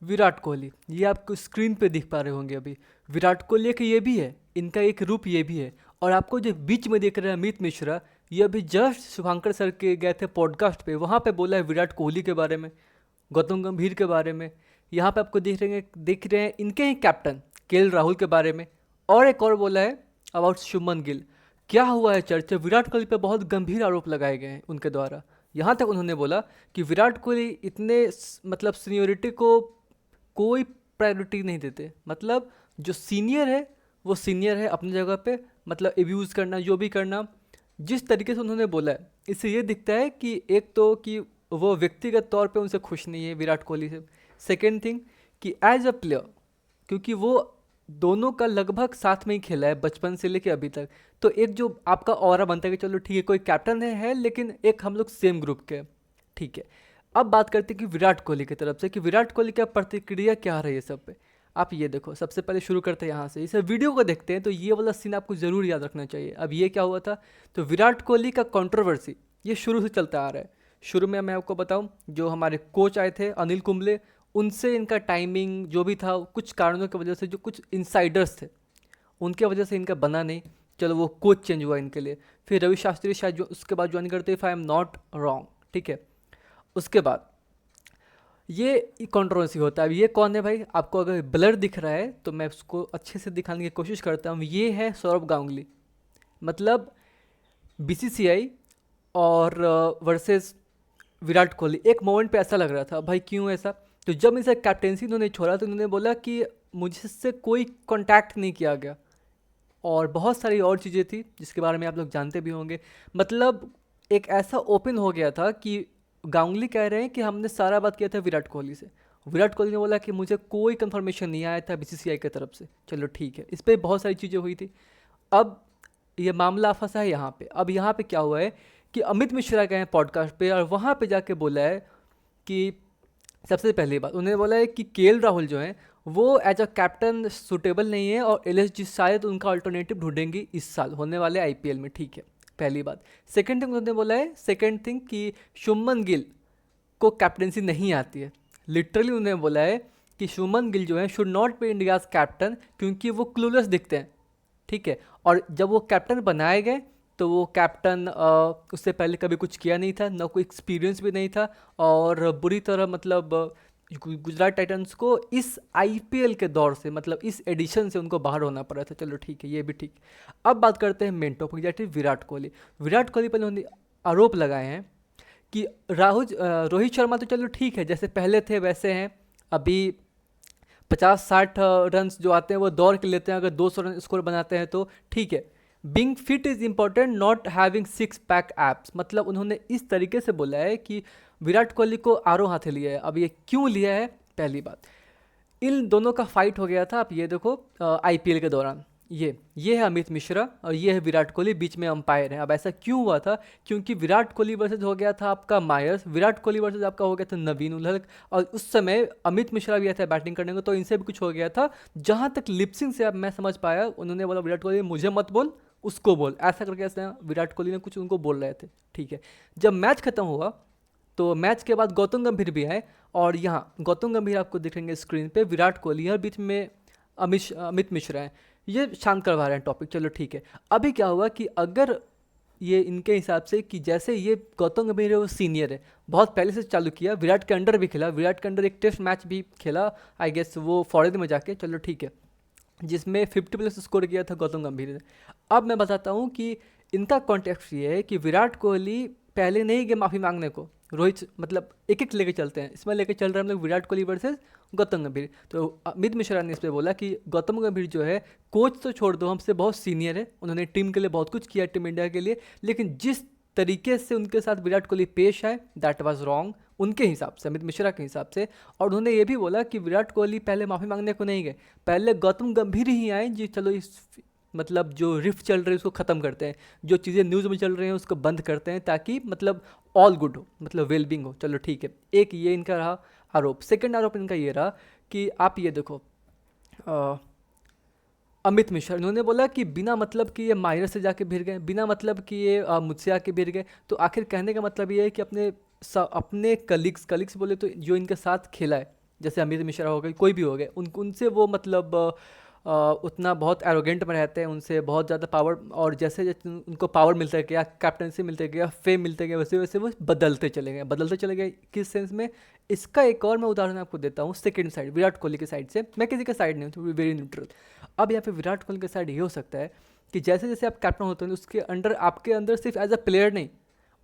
विराट कोहली, ये आपको स्क्रीन पे दिख पा रहे होंगे अभी। विराट कोहली एक ये भी है, इनका एक रूप ये भी है। और आपको जो बीच में देख रहे हैं अमित मिश्रा, ये अभी जस्ट शुभंकर सर के गए थे पॉडकास्ट पे, वहाँ पे बोला है विराट कोहली के बारे में, गौतम गंभीर के बारे में। यहाँ पे आपको देख रहे हैं इनके ही कैप्टन केएल राहुल के बारे में। और एक और बोला है अबाउट शुभमन गिल। क्या हुआ है चर्चा, विराट कोहली पे बहुत गंभीर आरोप लगाए गए हैं उनके द्वारा। यहाँ तक उन्होंने बोला कि विराट कोहली इतने मतलब सीनियोरिटी को कोई प्रायोरिटी नहीं देते। मतलब जो सीनियर है वो सीनियर है अपनी जगह पे, मतलब एब्यूज़ करना जो भी करना, जिस तरीके से उन्होंने बोला है, इससे ये दिखता है कि एक तो कि वो व्यक्तिगत तौर पे उनसे खुश नहीं है विराट कोहली से। सेकेंड थिंग कि एज अ प्लेयर, क्योंकि वो दोनों का लगभग साथ में ही खेला है बचपन से लेके अभी तक, तो एक जो आपका ऑरा बनता है कि चलो ठीक है कोई कैप्टन है लेकिन एक हम लोग सेम ग्रुप के हैं, ठीक है। अब बात करते हैं कि विराट कोहली की तरफ से कि विराट कोहली का प्रतिक्रिया क्या रही है सब पे। आप ये देखो, सबसे पहले शुरू करते हैं यहाँ से, इस वीडियो को देखते हैं तो ये वाला सीन आपको ज़रूर याद रखना चाहिए। अब ये क्या हुआ था, तो विराट कोहली का कंट्रोवर्सी ये शुरू से चलता आ रहा है। शुरू में मैं आपको बताऊं, जो हमारे कोच आए थे अनिल कुंबले, उनसे इनका टाइमिंग जो भी था कुछ कारणों की वजह से, जो कुछ इनसाइडर्स थे उनके वजह से इनका बना नहीं। चलो वो कोच चेंज हुआ इनके लिए, फिर रवि शास्त्री शायद जो उसके बाद ज्वाइन करते, if I am not wrong, ठीक है। उसके बाद ये कंट्रोवर्सी होता है। अब ये कौन है भाई, आपको अगर ब्लर दिख रहा है तो मैं उसको अच्छे से दिखाने की कोशिश करता हूँ। ये है सौरभ गांगुली, मतलब बीसीसीआई और वर्सेस विराट कोहली। एक मोमेंट पे ऐसा लग रहा था भाई क्यों ऐसा, तो जब इसे कैप्टेंसी इन्होंने छोड़ा तो इन्होंने बोला कि मुझसे कोई कांटेक्ट नहीं किया गया, और बहुत सारी और चीज़ें थी जिसके बारे में आप लोग जानते भी होंगे। मतलब एक ऐसा ओपन हो गया था कि गांगुली कह रहे हैं कि हमने सारा बात किया था विराट कोहली से। विराट कोहली ने बोला कि मुझे कोई कंफर्मेशन नहीं आया था बीसीसीआई की तरफ से। चलो ठीक है, इस पर बहुत सारी चीज़ें हुई थी। अब ये मामला फंसा है यहाँ पे। अब यहाँ पे क्या हुआ है कि अमित मिश्रा गए हैं पॉडकास्ट पे और वहाँ पे जाके बोला है कि सबसे पहली बात उन्होंने बोला है कि केएल राहुल जो हैं वो एज अ कैप्टन सुटेबल नहीं है, और एलएसजी शायद उनका अल्टरनेटिव ढूंढेंगी इस साल होने वाले आईपीएल में, ठीक है, पहली बात। सेकंड थिंग उन्होंने बोला है, सेकंड थिंग कि शुभमन गिल को कैप्टनसी नहीं आती है। लिटरली उन्होंने बोला है कि शुभमन गिल जो है should not be India's captain, क्योंकि वो क्लूलेस दिखते हैं, ठीक है। और जब वो कैप्टन बनाए गए तो वो कैप्टन उससे पहले कभी कुछ किया नहीं था, ना कोई एक्सपीरियंस भी नहीं था, और बुरी तरह मतलब गुजरात टाइटंस को इस आईपीएल के दौर से, मतलब इस एडिशन से उनको बाहर होना पड़ा था। चलो ठीक है, ये भी ठीक। अब बात करते हैं main topic, that is Virat Kohli. Virat Kohli पर उन्होंने आरोप लगाए हैं कि रोहित शर्मा तो चलो ठीक है जैसे पहले थे वैसे हैं, अभी 50-60 रन जो आते हैं वो दौड़ के लेते हैं, अगर 200 रन स्कोर बनाते हैं तो ठीक है। Being fit is important, not having six pack abs. मतलब उन्होंने इस तरीके से बोला है कि विराट कोहली को आरों हाथे लिया है। अब ये क्यों लिया है, पहली बात, इन दोनों का फाइट हो गया था। आप ये देखो आईपीएल के दौरान, ये है अमित मिश्रा और ये है विराट कोहली, बीच में अंपायर है। अब ऐसा क्यों हुआ था, क्योंकि विराट कोहली वर्सेज हो गया था आपका मायर्स, विराट कोहली वर्सेज आपका हो गया था नवीन उलहक, और उस समय अमित मिश्रा भी आया था बैटिंग करने को, तो इनसे भी कुछ हो गया था। जहाँ तक लिपसिंग से अब मैं समझ पाया, उन्होंने बोला विराट कोहली मुझे मत बोल उसको बोल, ऐसा करके ऐसा विराट कोहली ने कुछ उनको बोल रहे थे, ठीक है। जब मैच खत्म हुआ तो मैच के बाद गौतम गंभीर भी आए, और यहाँ गौतम गंभीर आपको दिखेंगे स्क्रीन पे, विराट कोहली और बीच में अमित मिश्रा हैं, ये शांत करवा रहे हैं टॉपिक। चलो ठीक है। अभी क्या हुआ कि अगर ये इनके हिसाब से कि जैसे ये गौतम गंभीर है वो सीनियर है, बहुत पहले से चालू किया, विराट के अंडर भी खेला, विराट के अंडर एक टेस्ट मैच भी खेला आई गेस वो फॉरेन में जाके, चलो ठीक है, जिसमें 50+ स्कोर किया था गौतम गंभीर ने। अब मैं बताता हूँ कि इनका कॉन्टेक्स्ट ये है कि विराट कोहली पहले नहीं गए माफ़ी मांगने को, रोहित मतलब एक एक लेके चलते हैं, इसमें लेके चल रहे हैं हम लोग विराट कोहली वर्सेस गौतम गंभीर। तो अमित मिश्रा ने इस पर बोला कि गौतम गंभीर जो है कोच तो छोड़ दो, हमसे बहुत सीनियर है, उन्होंने टीम के लिए बहुत कुछ किया, टीम इंडिया के लिए, लेकिन जिस तरीके से उनके साथ विराट कोहली पेश आए दैट वाज रॉन्ग उनके हिसाब से, अमित मिश्रा के हिसाब से। और उन्होंने ये भी बोला कि विराट कोहली पहले माफ़ी मांगने को नहीं गए, पहले गौतम गंभीर ही आए जी, चलो इस मतलब जो रिफ्ट चल रही है उसको ख़त्म करते हैं, जो चीज़ें न्यूज़ में चल रही हैं उसको बंद करते हैं, ताकि मतलब ऑल गुड हो, मतलब वेलबिंग हो। चलो ठीक है, एक ये इनका रहा आरोप। सेकंड आरोप इनका ये रहा कि आप ये देखो अमित मिश्रा, इन्होंने बोला कि बिना मतलब कि ये मायरे से जाके भिड़ गए, बिना मतलब कि ये मुझसे आके भिड़ गए। तो आखिर कहने का मतलब ये है कि अपने कलीग्स बोले तो जो इनके साथ खेला है, जैसे अमित मिश्रा हो गए, कोई भी हो गए, उनसे वो मतलब उतना बहुत एरोगेंट में रहते हैं, उनसे बहुत ज़्यादा पावर, और जैसे जैसे उनको पावर मिलता गया, कैप्टनसी मिलते गया, फेम मिलते गया, वैसे वैसे वो बदलते चले गए। किस सेंस में? इसका एक और मैं उदाहरण आपको देता हूँ सेकंड साइड, विराट कोहली के साइड से। मैं किसी के साइड नहीं हूँ, वेरी न्यूट्रल। अब यहाँ पे विराट कोहली के साइड ये हो सकता है कि जैसे जैसे आप कैप्टन होते हैं, उसके अंडर, आपके अंदर सिर्फ एज अ प्लेयर नहीं,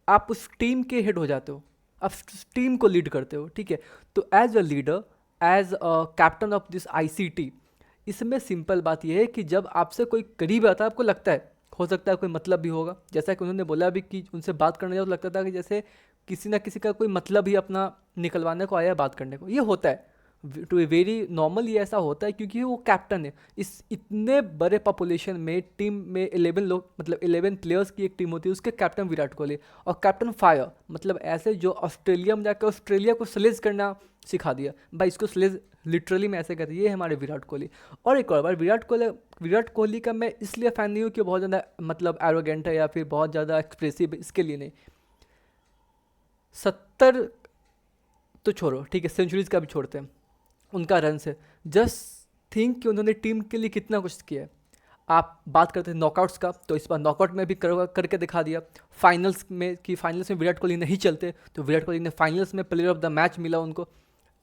आप उस टीम के हेड हो जाते हो, आप टीम को लीड करते हो, ठीक है। तो as a leader, as a captain of this ICT, इसमें सिंपल बात यह है कि जब आपसे कोई करीब आता है, आपको लगता है, हो सकता है कोई मतलब भी होगा, जैसा कि उन्होंने बोला भी कि उनसे बात करने जाओ तो लगता था कि जैसे किसी ना किसी का कोई मतलब ही अपना निकलवाने को आया है, बात करने को। ये होता है, टू ए वेरी नॉर्मल, ये ऐसा होता है क्योंकि वो कैप्टन है। इस इतने बड़े पॉपुलेशन में, टीम में 11 लोग, मतलब 11 प्लेयर्स की एक टीम होती है, उसके कैप्टन विराट कोहली, और कैप्टन फायर, मतलब ऐसे जो ऑस्ट्रेलिया में जाकर ऑस्ट्रेलिया को स्लेज करना सिखा दिया भाई, इसको स्लेज लिटरली में ऐसे कहते हैं, ये हमारे विराट कोहली। और एक और बार, विराट कोहली का मैं इसलिए फ़ैन नहीं हूँ कि बहुत ज़्यादा मतलब एरोगेंट है या फिर बहुत ज़्यादा एक्सप्रेसिव, इसके लिए नहीं। 70 तो छोड़ो, ठीक है, सेंचुरीज का भी छोड़ते हैं, उनका रन से जस्ट थिंक कि उन्होंने टीम के लिए कितना कुछ किया है। आप बात करते हैं नॉकआउट्स का, तो इस बार नॉकआउट में भी करके दिखा दिया। फाइनल्स में विराट कोहली नहीं चलते, तो विराट कोहली ने फाइनल्स में प्लेयर ऑफ द मैच मिला उनको,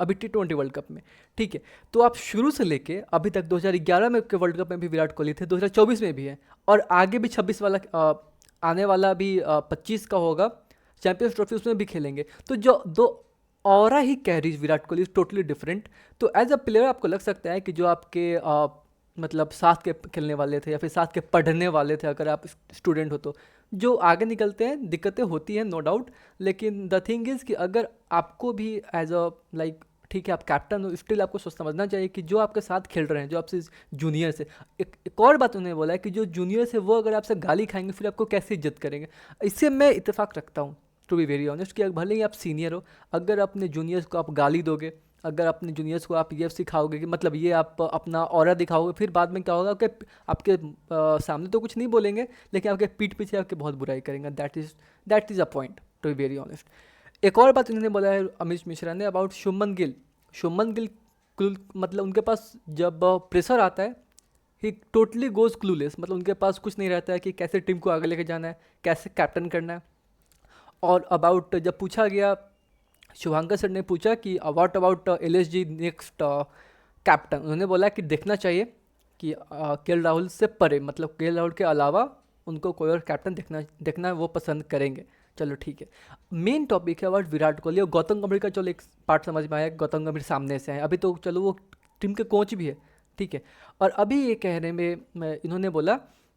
अभी T20 वर्ल्ड कप में, ठीक है। तो आप शुरू से लेके अभी तक 2011 में के वर्ल्ड कप में भी विराट कोहली थे, 2024 में भी है, और आगे भी 26 वाला आने वाला भी 25 का होगा चैंपियंस ट्रॉफी, उसमें भी खेलेंगे। तो जो दो aura he carries Virat Kohli is totally different. तो एज अ प्लेयर आपको लग सकता है कि जो आपके मतलब साथ के खेलने वाले थे या फिर साथ के पढ़ने वाले थे, अगर आप स्टूडेंट हो तो जो आगे निकलते हैं, दिक्कतें होती हैं नो डाउट, लेकिन द थिंग इज़ कि अगर आपको भी एज अ लाइक, ठीक है, आप कैप्टन हो, स्टिल आपको सोच समझना चाहिए कि जो आपके साथ खेल रहे हैं, जो आपसे जूनियर से, एक और बात उन्होंने बोला है कि जो जूनियर से वो अगर आपसे गाली खाएंगे फिर आपको कैसे इज्जत करेंगे। इससे मैं इत्तेफाक रखता हूँ, टू बी वेरी ऑनेस्ट, कि भले ही आप सीनियर हो, अगर अपने जूनियर्स को आप गाली दोगे, अगर अपने जूनियर्स को आप ये सिखाओगे कि मतलब ये आप अपना ऑरा दिखाओगे, फिर बाद में क्या होगा कि आपके सामने तो कुछ नहीं बोलेंगे, लेकिन आपके पीठ पीछे आपके बहुत बुराई करेंगे। That is a point, to be very honest. एक और बात उन्होंने बोला है अमित मिश्रा ने अबाउट शुभमन गिल मतलब उनके पास जब प्रेशर आता है, ही टोटली गोज क्लूलेस, मतलब उनके पास कुछ नहीं रहता है कि कैसे टीम को आगे लेके जाना है, कैसे कैप्टन करना है। और अबाउट जब पूछा गया, शुभांकर सर ने पूछा कि what about LSG next captain, उन्होंने बोला कि देखना चाहिए कि KL राहुल से परे, मतलब KL राहुल के अलावा उनको कोई और कैप्टन देखना वो पसंद करेंगे। चलो ठीक है, मेन टॉपिक है अबाउट विराट कोहली और गौतम गंभीर का। चलो एक पार्ट समझ में आया, गौतम गंभीर सामने से है अभी, तो चलो वो टीम के कोच भी है, ठीक है। और अभी ये कहने में इन्होंने बोला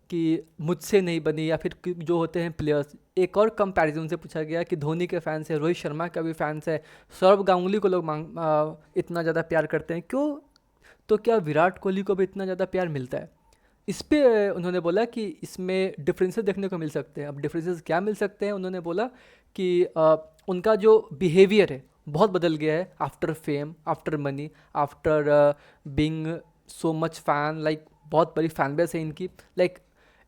कि मुझसे नहीं बनी, या फिर जो होते हैं प्लेयर्स, एक और कंपैरिजन से पूछा गया कि धोनी के फैंस है, रोहित शर्मा का भी फैंस है, सौरभ गांगुली को लोग इतना ज़्यादा प्यार करते हैं क्यों, तो क्या विराट कोहली को भी इतना ज़्यादा प्यार मिलता है? इस पे उन्होंने बोला कि इसमें डिफरेंसेस देखने को मिल सकते हैं। अब डिफरेंसेस क्या मिल सकते हैं? उन्होंने बोला कि उनका जो बिहेवियर है बहुत बदल गया है after fame, after money, after being so much fan, like बहुत बड़ी फैन बेस है इनकी। लाइक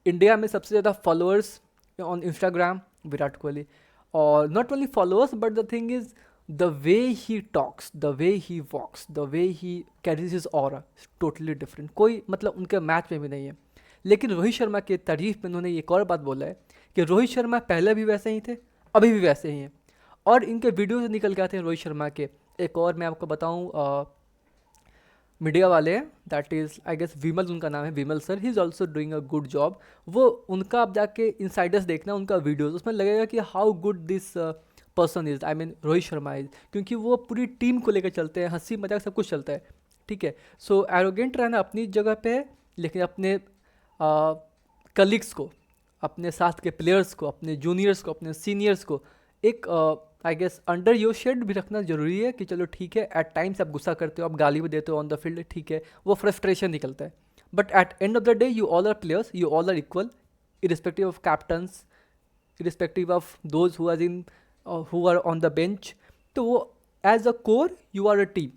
इंडिया में सबसे ज़्यादा followers on Instagram Virat Kohli, और not only followers but the thing is the way he talks, the way he walks, the way he carries his aura totally different. कोई मतलब उनके मैच में भी नहीं है। लेकिन रोहित शर्मा के तारीफ में उन्होंने एक और बात बोला है कि रोहित शर्मा पहले भी वैसे ही थे, अभी भी वैसे ही हैं, और इनके वीडियो से निकल के आते हैं रोहित शर्मा के। एक और मैं आपको बताऊं, मीडिया वाले हैं, that is I guess Vimal, उनका नाम है Vimal sir, he is also doing a good job. वो उनका आप जाके इनसाइडर्स देखना उनका वीडियोस, उसमें लगेगा कि how good this person is, I mean Rohit Sharma is, क्योंकि वो पूरी टीम को लेकर चलते हैं, हंसी मजाक सब कुछ चलता है, ठीक है। सो एरोगेंट रहना अपनी जगह पे है, लेकिन अपने कलीग्स को, अपने साथ के प्लेयर्स को, अपने जूनियर्स को, अपने सीनियर्स को एक I guess under your shade भी रखना ज़रूरी है कि चलो ठीक है, एट टाइम्स आप गुस्सा करते हो, आप गाली भी देते हो ऑन द फील्ड, ठीक है, वो फ्रस्ट्रेशन निकलता है, but at end of the day you all are players, you all are equal, irrespective of captains, irrespective of those who are in who are on the bench. तो वो as a core you are a team,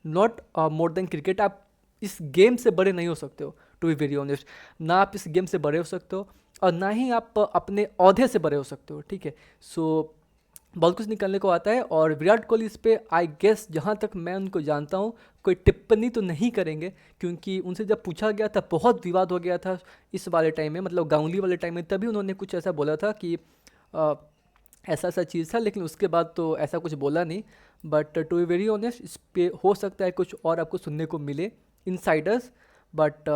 not more than cricket. आप इस game से बड़े नहीं हो सकते हो, टू बी वेरी ऑनेस्ट, ना आप इस गेम से बड़े हो सकते हो और ना ही आप अपने औहदे से बड़े हो सकते हो, ठीक है। सो बहुत कुछ निकलने को आता है। और विराट कोहली इस पे आई गेस जहाँ तक मैं उनको जानता हूँ कोई टिप्पणी तो नहीं करेंगे, क्योंकि उनसे जब पूछा गया था बहुत विवाद हो गया था इस वाले टाइम में, मतलब गांगुली वाले टाइम में, तभी उन्होंने कुछ ऐसा बोला था कि अ, ऐसा ऐसा चीज़ था, लेकिन उसके बाद तो ऐसा कुछ बोला नहीं। But to be very honest, इस पे हो सकता है कुछ और आपको सुनने को मिले Insiders. But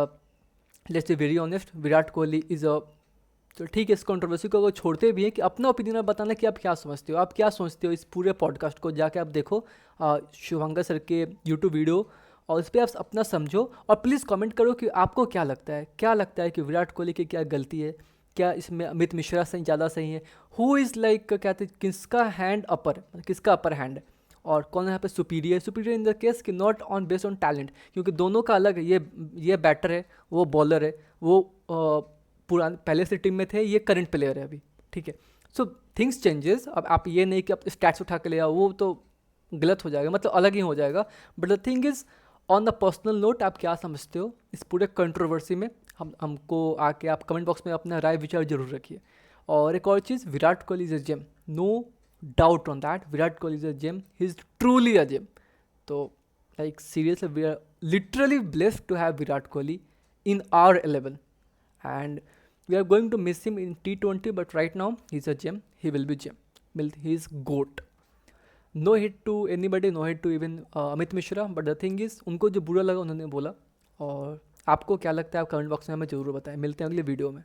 let's be very honest, Virat Kohli is अ, तो ठीक है, इस कंट्रोवर्सी को अगर छोड़ते भी हैं कि अपना ओपिनियन आप बताना कि आप क्या समझते हो, आप क्या सोचते हो इस पूरे पॉडकास्ट को जाके आप देखो शुभंकर सर के यूट्यूब वीडियो, और इस पर आप अपना समझो। और प्लीज़ कमेंट करो कि आपको क्या लगता है, क्या लगता है कि विराट कोहली की क्या गलती है, क्या इसमें अमित मिश्रा सही ज़्यादा सही है, हु इज़ लाइक कहते हैं किसका हैंड अपर, किसका अपर हैंड है, और कौन यहाँ पे superior, superior in the case कि not on based on talent, क्योंकि दोनों का अलग है। ये बैटर है, वो बॉलर है, वो पुराने पहले से टीम में थे, ये करंट प्लेयर है अभी, ठीक है। So things changes. अब आप ये नहीं कि आप स्टैट्स उठा के ले आओ, वो तो गलत हो जाएगा, मतलब अलग ही हो जाएगा। But the thing is, on the personal note आप क्या समझते हो इस पूरे कंट्रोवर्सी में, हमको आके आप कमेंट बॉक्स में अपना राय विचार जरूर रखिए। और एक और चीज़, Virat Kohli is a gem, no doubt on that, Virat Kohli is a gem, he is truly a gem. तो like seriously we are literally blessed to have Virat Kohli in our 11, and we are going to miss him in T20, but right now he's a gem, he will be gem, he is GOAT. No hit to anybody, no hit to even Amit Mishra, but the thing is उनको जो बुरा लगा उन्होंने बोला। और आपको क्या लगता है आप कमेंट बॉक्स में हमें ज़रूर बताएं। मिलते हैं अगले वीडियो में।